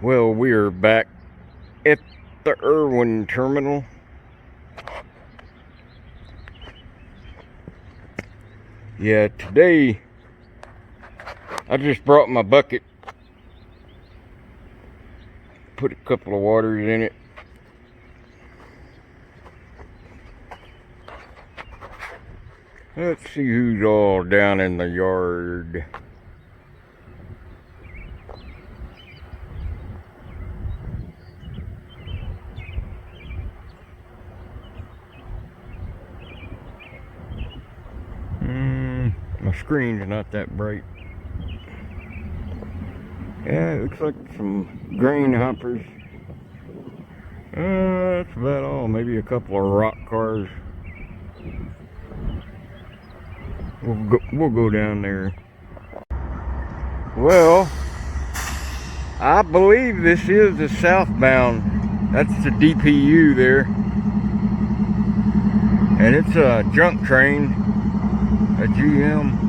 Well, we are back at the Irwin terminal. Yeah, today I just brought my bucket, put a couple of waters in it. Let's see who's all down in the yard. My screen's not that bright. Yeah, it looks like some grain hoppers. That's about all. Maybe a couple of rock cars. We'll go down there. Well, I believe this is the southbound. That's the DPU there. And it's a junk train, a GM.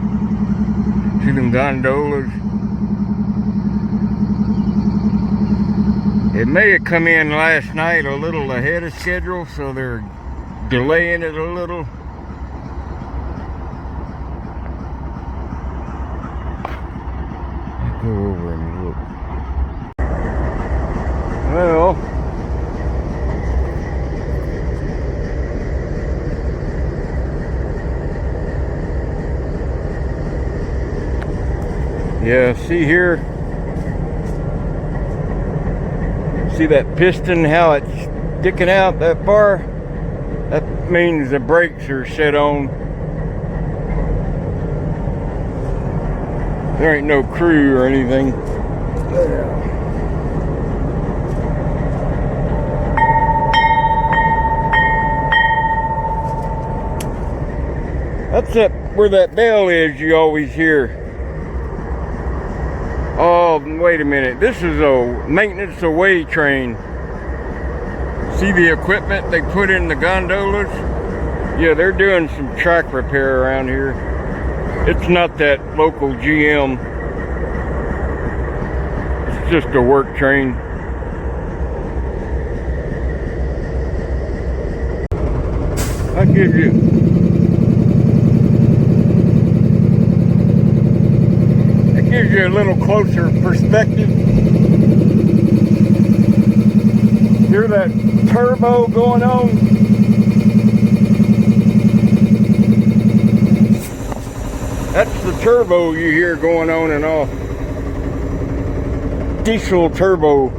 See them gondolas. It may have come in last night a little ahead of schedule, so they're delaying it a little. Go over and look. Well, yeah, see here, see that piston, how it's sticking out that far? That means the brakes are set on. There ain't no crew or anything. That's where that bell is you always hear. Oh, wait a minute. This is a maintenance away train. See the equipment they put in the gondolas? Yeah, they're doing some track repair around here. It's not that local GM. It's just a work train. That gives you a little closer perspective. Hear that turbo going on? That's the turbo you hear going on and off. Diesel turbo.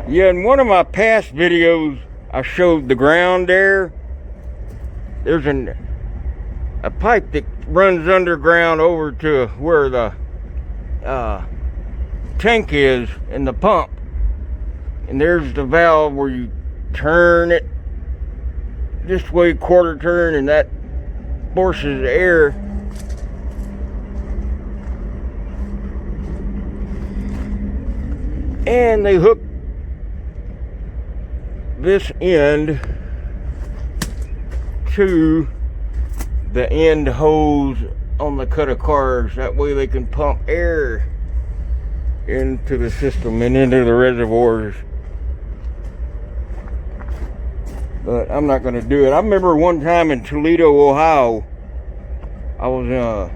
Yeah, in one of my past videos, I showed the ground there. There's a pipe that runs underground over to where the tank is and the pump. And there's the valve where you turn it this way, quarter turn, and that forces air. And they hook this end to the end hose on the cut of cars. That way they can pump air into the system and into the reservoirs. But I'm not going to do it. I remember one time in Toledo, Ohio, I was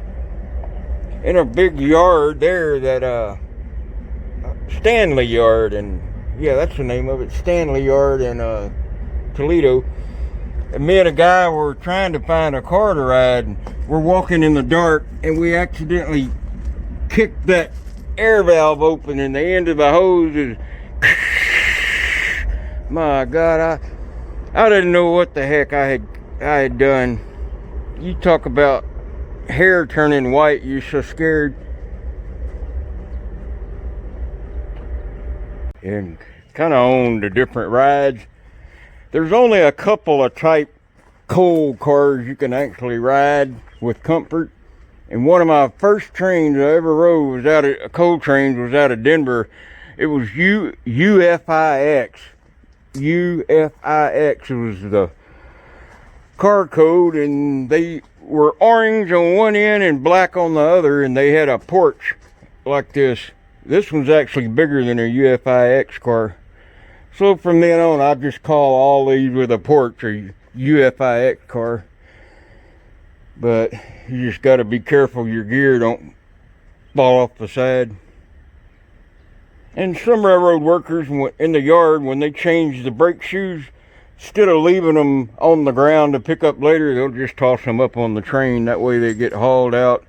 in a big yard there, that Stanley Yard, and yeah, that's the name of it, Stanley Yard in Toledo. And me and a guy were trying to find a car to ride. And we're walking in the dark, and we accidentally kicked that air valve open, and the end of the hose is... My God, I didn't know what the heck I had done. You talk about hair turning white, you're so scared. And kind of on the different rides. There's only a couple of type coal cars you can actually ride with comfort. And one of my first trains I ever rode was coal trains was out of Denver. It was UFIX. UFIX was the car code, and they were orange on one end and black on the other, and they had a porch like this. This one's actually bigger than a UFIX car. So from then on, I just call all these with a porch a UFIX car. But you just got to be careful your gear don't fall off the side. And some railroad workers in the yard, when they change the brake shoes, instead of leaving them on the ground to pick up later, they'll just toss them up on the train. That way they get hauled out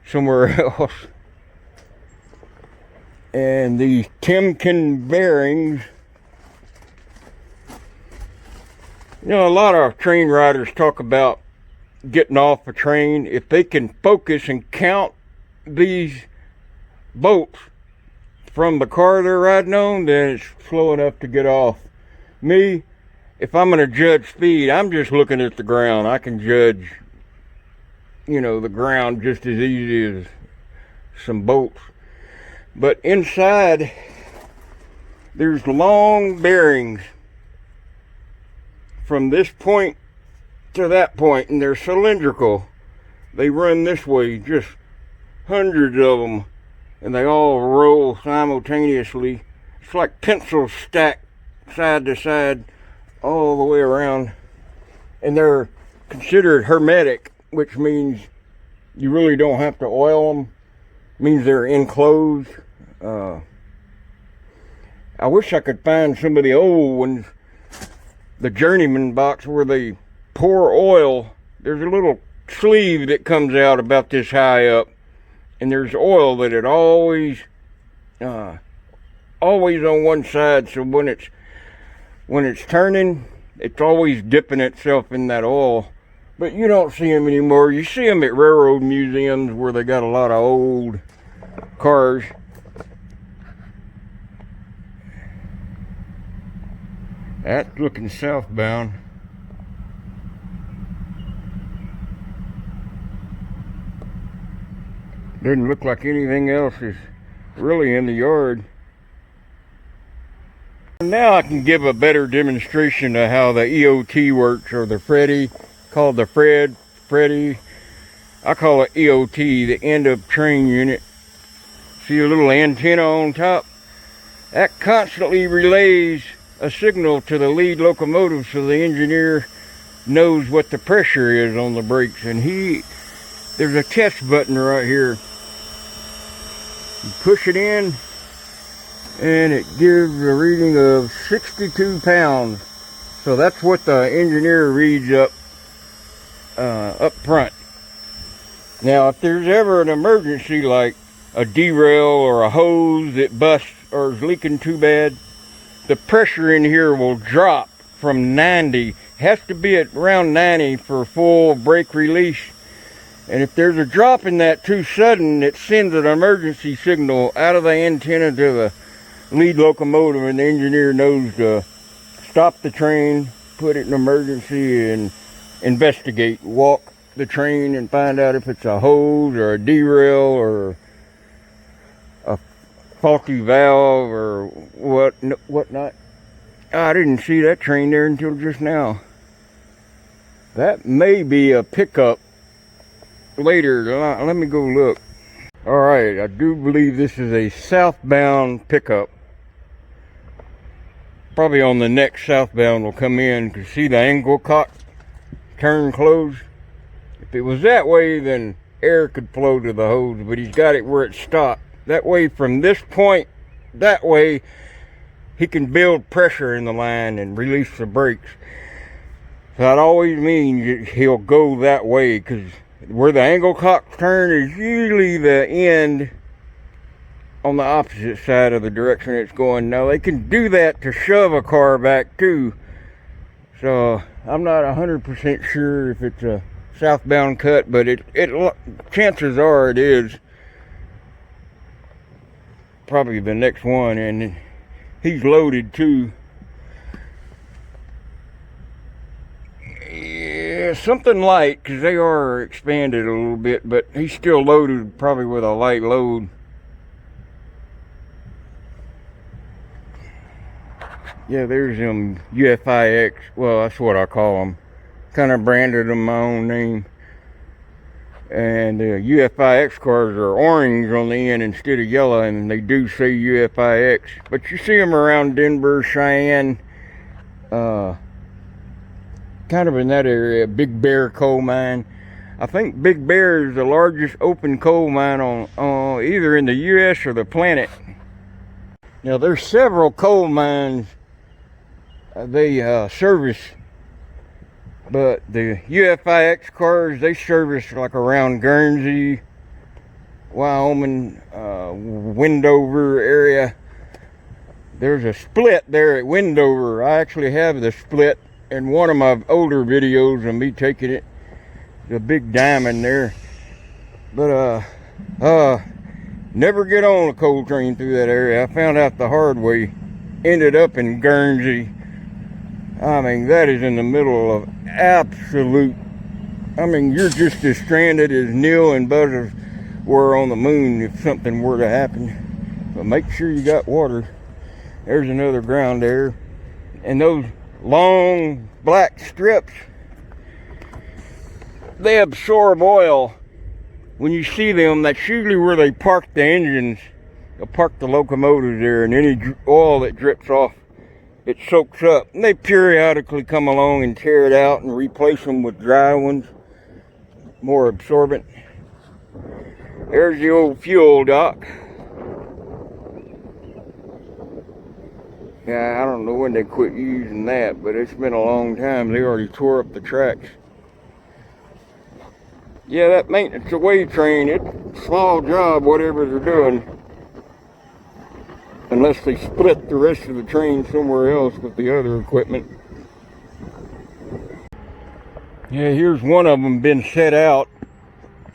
somewhere else. And the Timken bearings. You know, a lot of train riders talk about getting off a train. If they can focus and count these bolts from the car they're riding on, then it's slow enough to get off. Me, if I'm going to judge speed, I'm just looking at the ground. I can judge, you know, the ground just as easy as some bolts. But inside, there's long bearings from this point to that point, and they're cylindrical. They run this way, just hundreds of them, and they all roll simultaneously. It's like pencils stacked side to side all the way around, and they're considered hermetic, which means you really don't have to oil them. It means they're enclosed. I wish I could find some of the old ones, the journeyman box where they pour oil. There's a little sleeve that comes out about this high up, and there's oil that it always on one side, so when it's turning, it's always dipping itself in that oil. But you don't see them anymore. You see them at railroad museums where they got a lot of old cars. That's looking southbound. Doesn't look like anything else is really in the yard. Now I can give a better demonstration of how the EOT works, or the Freddy, called the Freddy. I call it EOT, the end of train unit. See a little antenna on top? That constantly relays a signal to the lead locomotive so the engineer knows what the pressure is on the brakes. And there's a test button right here. You push it in, and it gives a reading of 62 pounds. So that's what the engineer reads up front. Now, if there's ever an emergency like a derail or a hose that busts or is leaking too bad, the pressure in here will drop from 90. It has to be at around 90 for full brake release. And if there's a drop in that too sudden, it sends an emergency signal out of the antenna to the lead locomotive, and the engineer knows to stop the train, put it in emergency, and investigate. Walk the train and find out if it's a hose or a derail or a faulty valve or whatnot. I didn't see that train there until just now. That may be a pickup later. Let me go look. All right, I do believe this is a southbound pickup. Probably on the next southbound will come in. You can see the angle cock turn closed. If it was that way, then air could flow to the hose, but he's got it where it stopped. That way, from this point that way, he can build pressure in the line and release the brakes. So that always means he'll go that way, because where the angle cock turn is usually the end on the opposite side of the direction it's going. Now, they can do that to shove a car back too. So I'm not 100% sure if it's a southbound cut, but chances are it is. Probably the next one, and he's loaded too. Yeah, something light, because they are expanded a little bit, but he's still loaded probably with a light load. Yeah, there's them UFIX. Well, that's what I call them. Kind of branded them my own name. And the UFIX cars are orange on the end instead of yellow, and they do say UFIX. But you see them around Denver, Cheyenne, kind of in that area. Big Bear coal mine. I think Big Bear is the largest open coal mine on either in the U.S. or the planet. Now, there's several coal mines they service, but the UFIX cars, they service like around Guernsey, Wyoming, Wendover area. There's a split there at Wendover. I actually have the split in one of my older videos of me taking it. The big diamond there. But never get on a coal train through that area. I found out the hard way. Ended up in Guernsey. I mean, that is in the middle of absolute, I mean, you're just as stranded as Neil and Buzz were on the moon if something were to happen. But make sure you got water. There's another ground there. And those long black strips, they absorb oil. When you see them, that's usually where they park the engines. They'll park the locomotives there, and any oil that drips off, it soaks up. And they periodically come along and tear it out and replace them with dry ones, more absorbent. There's the old fuel dock. Yeah, I don't know when they quit using that, but it's been a long time. They already tore up the tracks. Yeah, that maintenance away train, it's a small job, whatever they're doing. Unless they split the rest of the train somewhere else with the other equipment. Yeah, here's one of them been set out,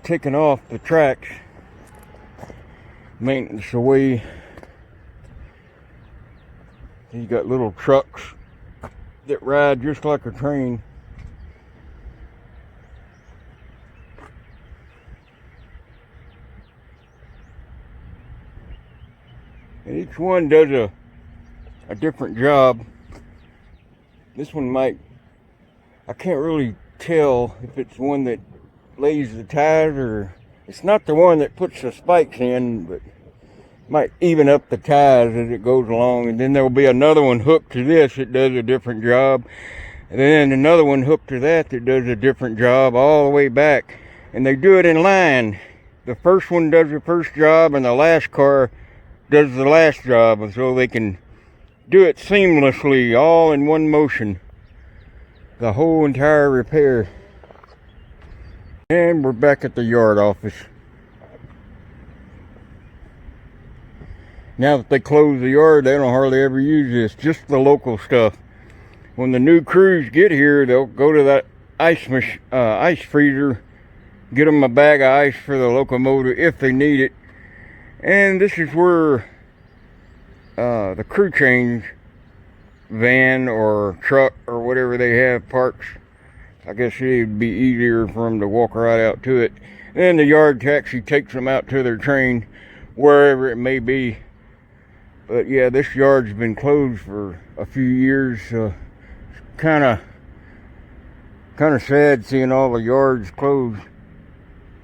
taken off the tracks. Maintenance away. You got little trucks that ride just like a train. And each one does a different job. This one might, I can't really tell if it's one that lays the ties or it's not the one that puts the spikes in, but might even up the ties as it goes along. And then there'll be another one hooked to this that does a different job. And then another one hooked to that that does a different job all the way back. And they do it in line. The first one does the first job and the last car does the last job, and so they can do it seamlessly, all in one motion. The whole entire repair. And we're back at the yard office. Now that they close the yard, they don't hardly ever use this, just the local stuff. When the new crews get here, they'll go to that ice freezer, get them a bag of ice for the locomotive if they need it. And this is where the crew change van or truck or whatever they have parks. I guess it'd be easier for them to walk right out to it. And then the yard taxi takes them out to their train, wherever it may be. But yeah, this yard's been closed for a few years. It's kind of sad seeing all the yards closed.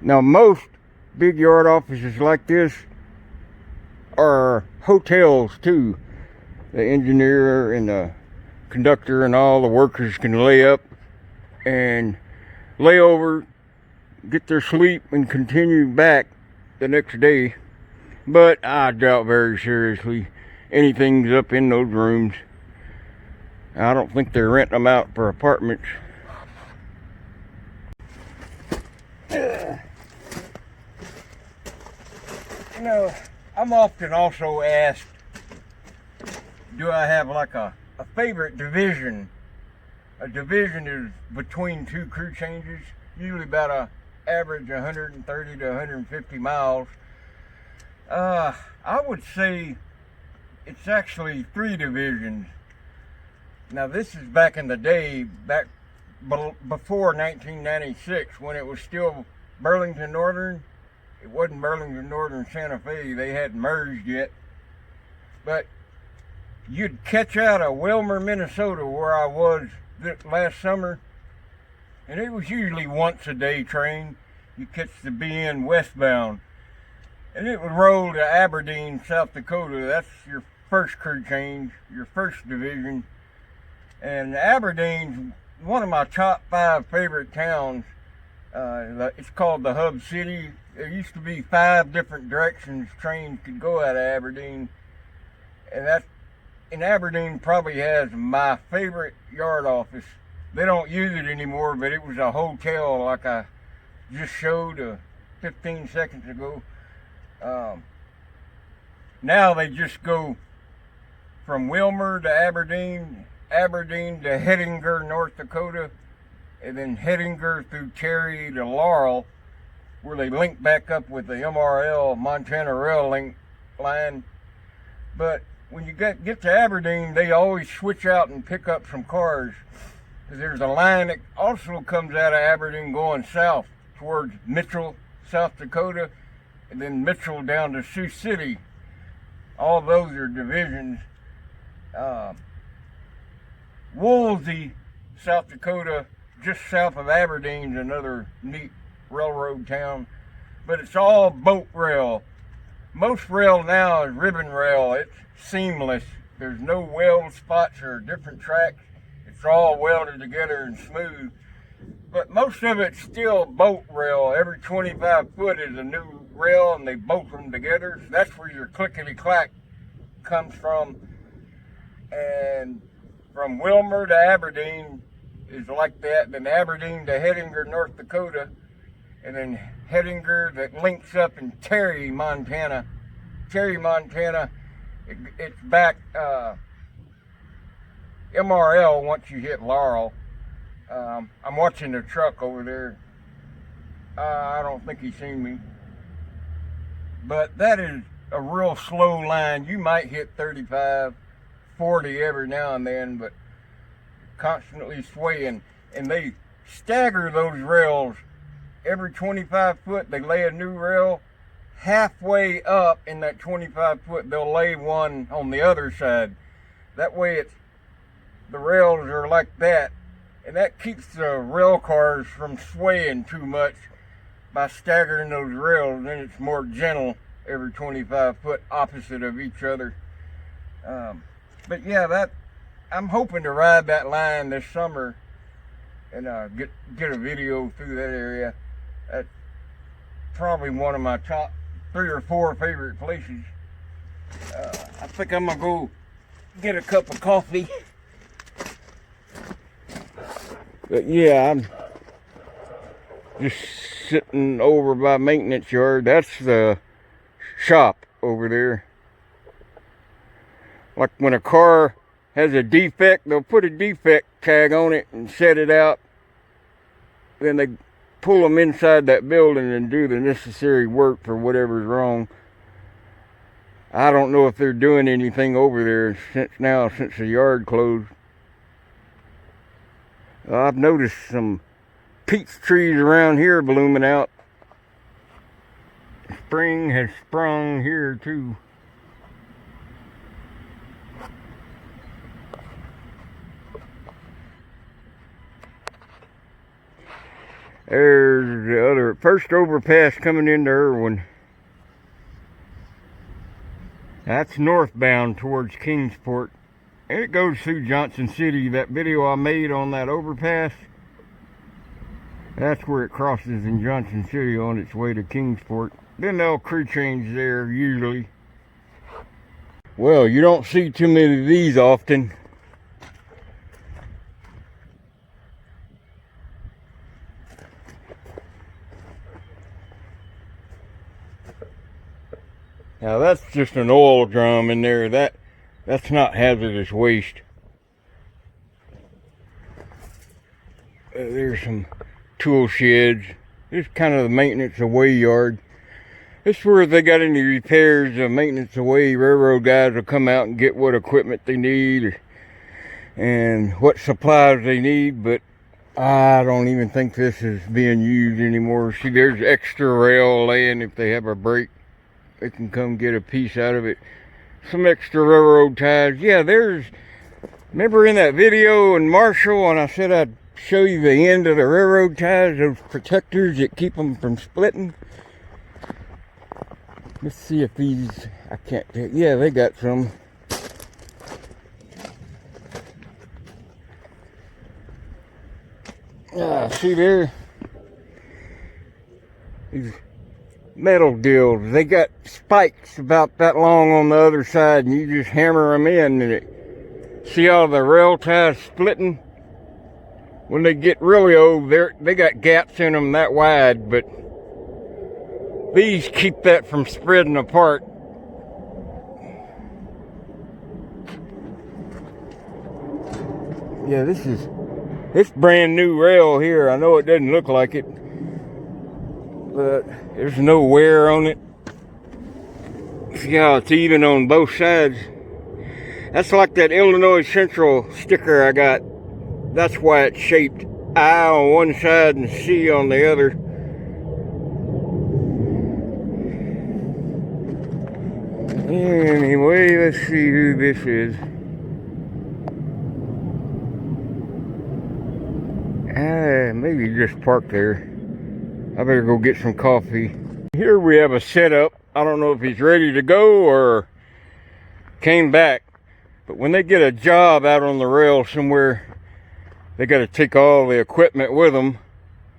Now, most big yard offices like this are hotels too. The engineer and the conductor and all the workers can lay up and lay over, get their sleep, and continue back the next day. But I doubt very seriously anything's up in those rooms. I don't think they're renting them out for apartments. You know, I'm often also asked, do I have like a favorite division? A division is between two crew changes, usually about a average 130 to 150 miles. I would say it's actually 3 divisions. Now this is back in the day, back before 1996, when it was still Burlington Northern. It wasn't Burlington Northern Santa Fe. They hadn't merged yet. But you'd catch out of Wilmer, Minnesota, where I was last summer, and it was usually once a day train. You catch the BN westbound, and it would roll to Aberdeen, South Dakota. That's your first crew change, your first division. And Aberdeen's one of my top 5 favorite towns. It's called the Hub City. There used to be 5 different directions trains could go out of Aberdeen, and Aberdeen probably has my favorite yard office. They don't use it anymore, but it was a hotel like I just showed 15 seconds ago. Now they just go from Wilmer to Aberdeen, Aberdeen to Hettinger, North Dakota, and then Hettinger through Terry to Laurel, where they link back up with the MRL, Montana Rail Link line. But when you get to Aberdeen, they always switch out and pick up some cars, because there's a line that also comes out of Aberdeen going south towards Mitchell, South Dakota, and then Mitchell down to Sioux City. All those are divisions. Woolsey, South Dakota, just south of Aberdeen, is another neat railroad town, but it's all boat rail. Most rail now is ribbon rail. It's seamless. There's no weld spots or different tracks. It's all welded together and smooth. But most of it's still boat rail. Every 25 foot is a new rail, and they bolt them together. So that's where your clickety-clack comes from. And from Wilmer to Aberdeen is like that. Then Aberdeen to Hettinger, North Dakota. And then Hettinger that links up in Terry, Montana. Terry, Montana, it's back MRL once you hit Laurel. I'm watching the truck over there. I don't think he's seen me. But that is a real slow line. You might hit 35, 40 every now and then, but constantly swaying. And they stagger those rails. Every 25 foot, they lay a new rail. Halfway up in that 25 foot, they'll lay one on the other side. That way the rails are like that. And that keeps the rail cars from swaying too much by staggering those rails. Then it's more gentle every 25 foot opposite of each other. But yeah, I'm hoping to ride that line this summer and get a video through that area. That's probably one of my top 3 or 4 favorite places. I think I'm gonna go get a cup of coffee. But yeah, I'm just sitting over by maintenance yard. That's the shop over there. Like when a car has a defect, they'll put a defect tag on it and set it out. Then they pull them inside that building and do the necessary work for whatever's wrong. I don't know if they're doing anything over there since the yard closed. I've noticed some peach trees around here blooming out. Spring has sprung here too. There's the other first overpass coming into Irwin. That's northbound towards Kingsport. And it goes through Johnson City. That video I made on that overpass, that's where it crosses in Johnson City on its way to Kingsport. Then they'll crew change there usually. Well, you don't see too many of these often. Now that's just an oil drum in there. That's not hazardous waste. There's some tool sheds. This is kind of the maintenance away yard. This is where if they got any repairs, the maintenance away railroad guys will come out and get what equipment they need and what supplies they need. But I don't even think this is being used anymore. See, there's extra rail laying if they have a break. They can come get a piece out of it. some extra railroad ties. Yeah, remember in that video in Marshall when I said I'd show you the end of the railroad ties, those protectors that keep them from splitting? Let's see if these, I can't tell. Yeah, they got some. See there? These metal deals, they got spikes about that long on the other side, and you just hammer them in, and see all the rail ties splitting? When they get really old, they got gaps in them that wide, but these keep that from spreading apart. Yeah, it's brand new rail here. I know it doesn't look like it, but there's no wear on it. See how it's even on both sides? That's like that Illinois Central sticker I got. That's why it's shaped I on one side and C on the other. Anyway, let's see who this is. Maybe just park there. I better go get some coffee. Here we have a setup. I don't know if he's ready to go or came back. But when they get a job out on the rail somewhere, they got to take all the equipment with them.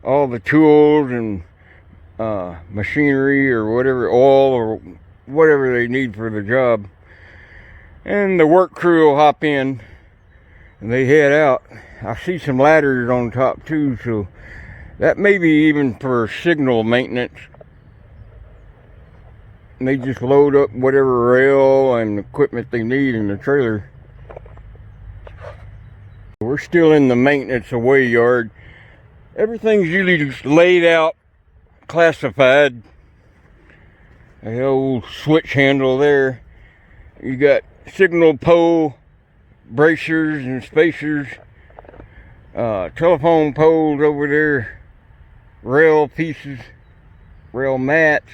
All the tools and machinery or whatever, oil or whatever they need for the job. And the work crew will hop in and they head out. I see some ladders on top too, so that may be even for signal maintenance. And they just load up whatever rail and equipment they need in the trailer. We're still in the maintenance away yard. Everything's usually just laid out, classified. The old switch handle there. You got signal pole, bracers and spacers, telephone poles over there, rail pieces, rail mats.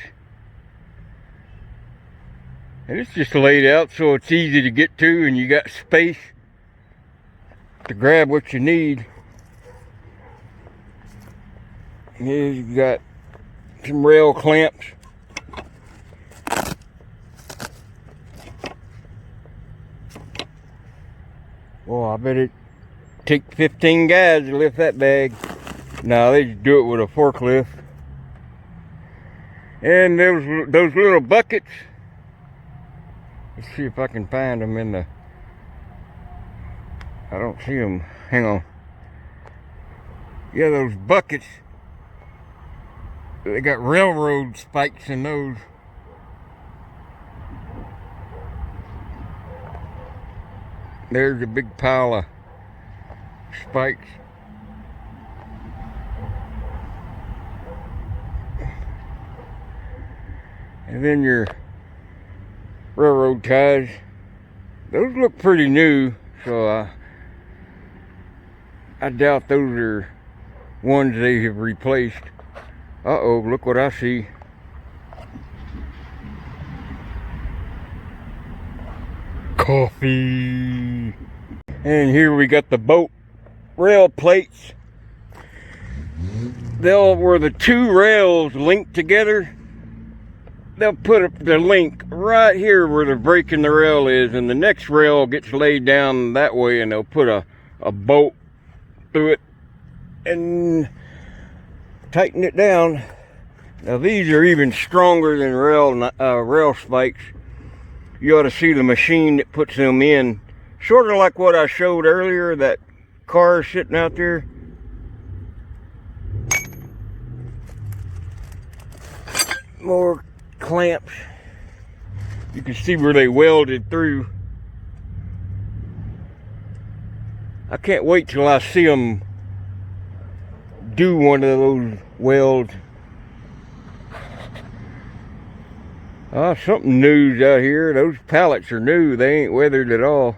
And it's just laid out so it's easy to get to and you got space to grab what you need. Here you got some rail clamps. Well, I bet it take 15 guys to lift that bag. No, they just do it with a forklift. And those little buckets. Let's see if I can find them in the... I don't see them. Hang on. Yeah, those buckets. They got railroad spikes in those. There's a big pile of spikes. And then your railroad ties. Those look pretty new, so I doubt those are ones they have replaced. Uh-oh, look what I see. Coffee. And here we got the boat rail plates. Where the two rails link together, they'll put up the link right here where the break in the rail is, and the next rail gets laid down that way, and they'll put a bolt through it and tighten it down. Now these are even stronger than rail spikes. You ought to see the machine that puts them in. Sort of like what I showed earlier, that car sitting out there. More clamps. You can see where they welded through. I can't wait till I see them do one of those welds. Something new's out here. Those pallets are new. They ain't weathered at all.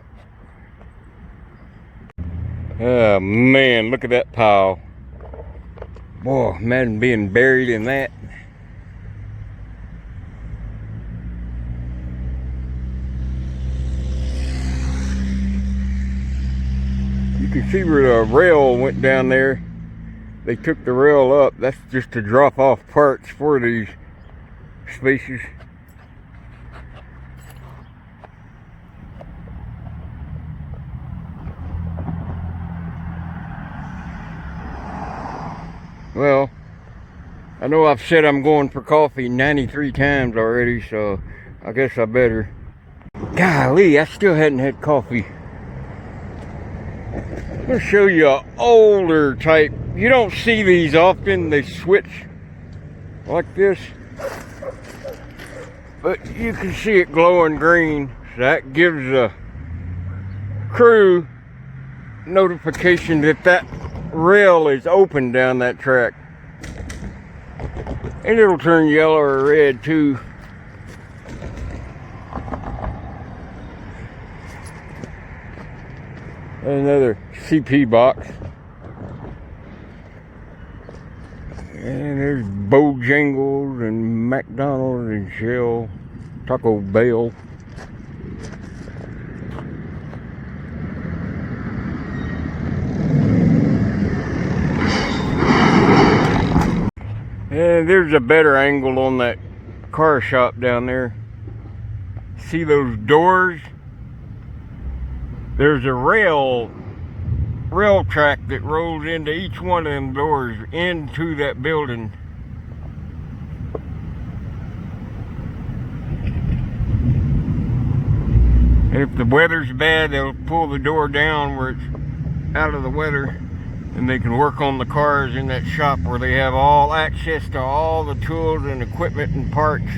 Oh man, look at that pile. Boy, imagine being buried in that. can see where the rail went down there. They took the rail up. That's just to drop off parts for these spaces. Well, I know I've said I'm going for coffee 93 times already, so I guess I better. Golly, I still hadn't had coffee. I'm going to show you an older type. You don't see these often. They switch like this. But you can see it glowing green. So that gives the crew notification that that rail is open down that track. And it'll turn yellow or red too. Another CP box. And there's Bojangles and McDonald's and Shell, Taco Bell. And there's a better angle on that car shop down there. See those doors? There's a rail track that rolls into each one of them doors into that building. And if the weather's bad, they'll pull the door down where it's out of the weather, and they can work on the cars in that shop where they have all access to all the tools and equipment and parts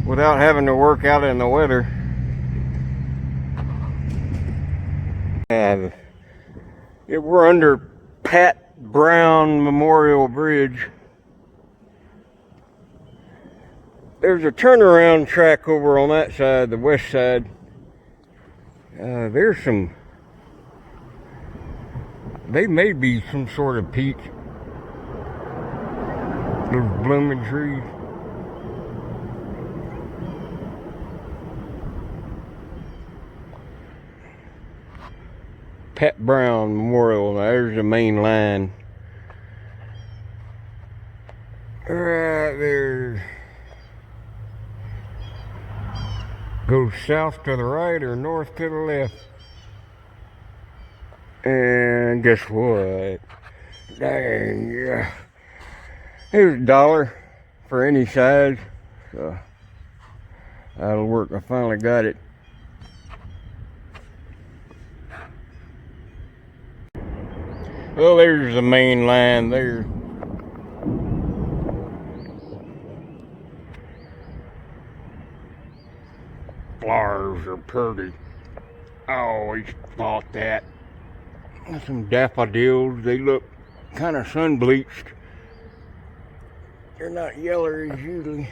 without having to work out in the weather. And we're under Pat Brown Memorial Bridge. There's a turnaround track over on that side, the west side. There's some, they may be some sort of peach. Those blooming trees. Pat Brown Memorial. Now there's the main line. Right there. Goes south to the right or north to the left. And guess what? Dang, yeah. Here's $1 for any size. So that'll work. I finally got it. Well, there's the main line there. Flowers are pretty. I always thought that. Some daffodils. They look kind of sun bleached. They're not yellow as usually.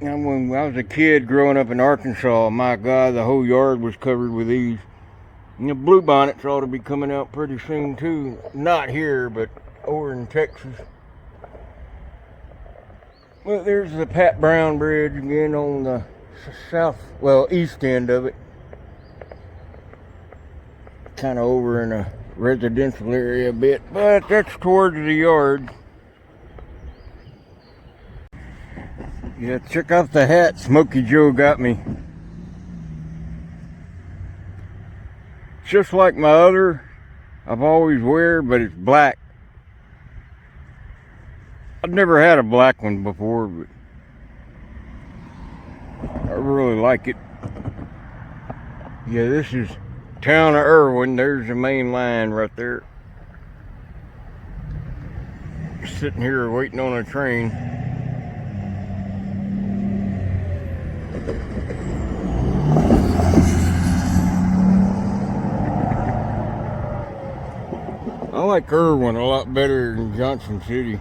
And when I was a kid growing up in Arkansas, my God, the whole yard was covered with these. And the bluebonnets ought to be coming out pretty soon too. Not here, but over in Texas. Well, there's the Pat Brown Bridge again on the south, well, east end of it. Kind of over in a residential area a bit, but that's towards the yard. Yeah, check out the hat Smokey Joe got me. Just like my other, I've always wear, but it's black. I've never had a black one before, but I really like it. Yeah, this is town of Irwin. There's the main line right there. Sitting here waiting on a train. I like Irwin a lot better than Johnson City.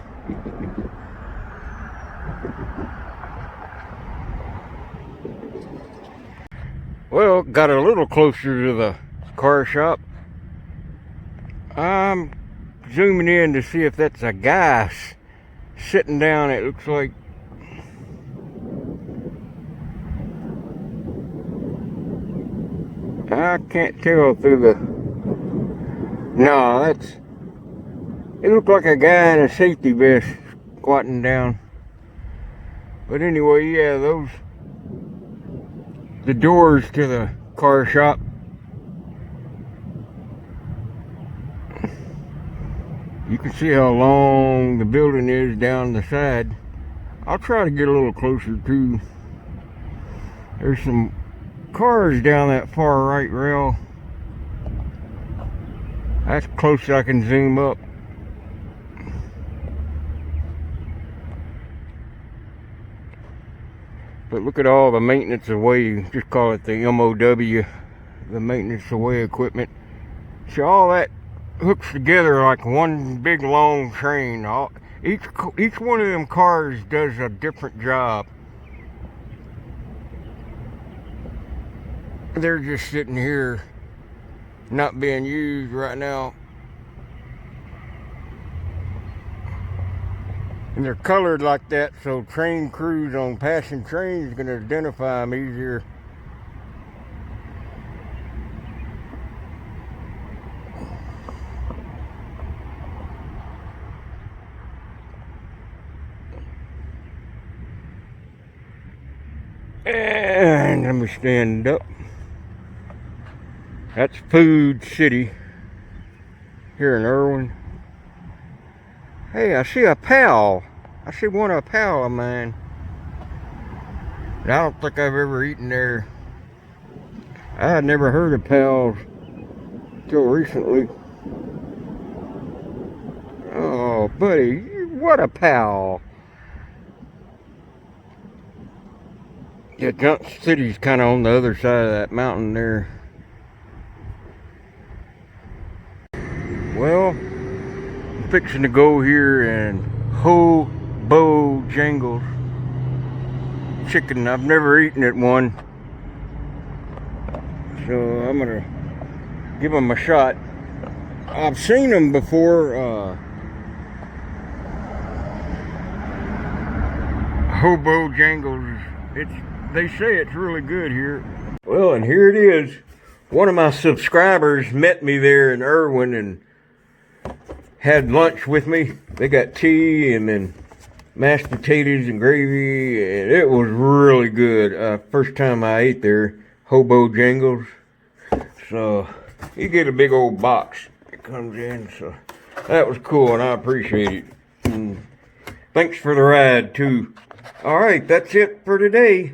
Well, got a little closer to the car shop. I'm zooming in to see if that's a guy sitting down. It looks like I can't tell through the... No, that's... It looked like a guy in a safety vest squatting down. But anyway, yeah, those... The doors to the car shop. You can see how long the building is down the side. I'll try to get a little closer too. There's some cars down that far right rail. That's close as I can zoom up. But look at all the maintenance away. Just call it the MOW, the maintenance away equipment. See, all that hooks together like one big long train. Each one of them cars does a different job. They're just sitting here not being used right now. And they're colored like that so train crews on passing trains are going to identify them easier. And let me stand up. That's Food City here in Irwin. Hey, I see a pal. I see one of a pal of mine. And I don't think I've ever eaten there. I had never heard of pals till recently. Oh, buddy, what a pal. Yeah, Johnson City's kind of on the other side of that mountain there. Well, I'm fixing to go here and Bojangles chicken. I've never eaten at one, so I'm gonna give them a shot. I've seen them before. Bojangles. They say it's really good here. Well, and here it is. One of my subscribers met me there in Irwin and had lunch with me. They got tea and then mashed potatoes and gravy, and it was really good. First time I ate there, Bojangles. So you get a big old box that comes in. So that was cool, and I appreciate it. And thanks for the ride too. All right, that's it for today.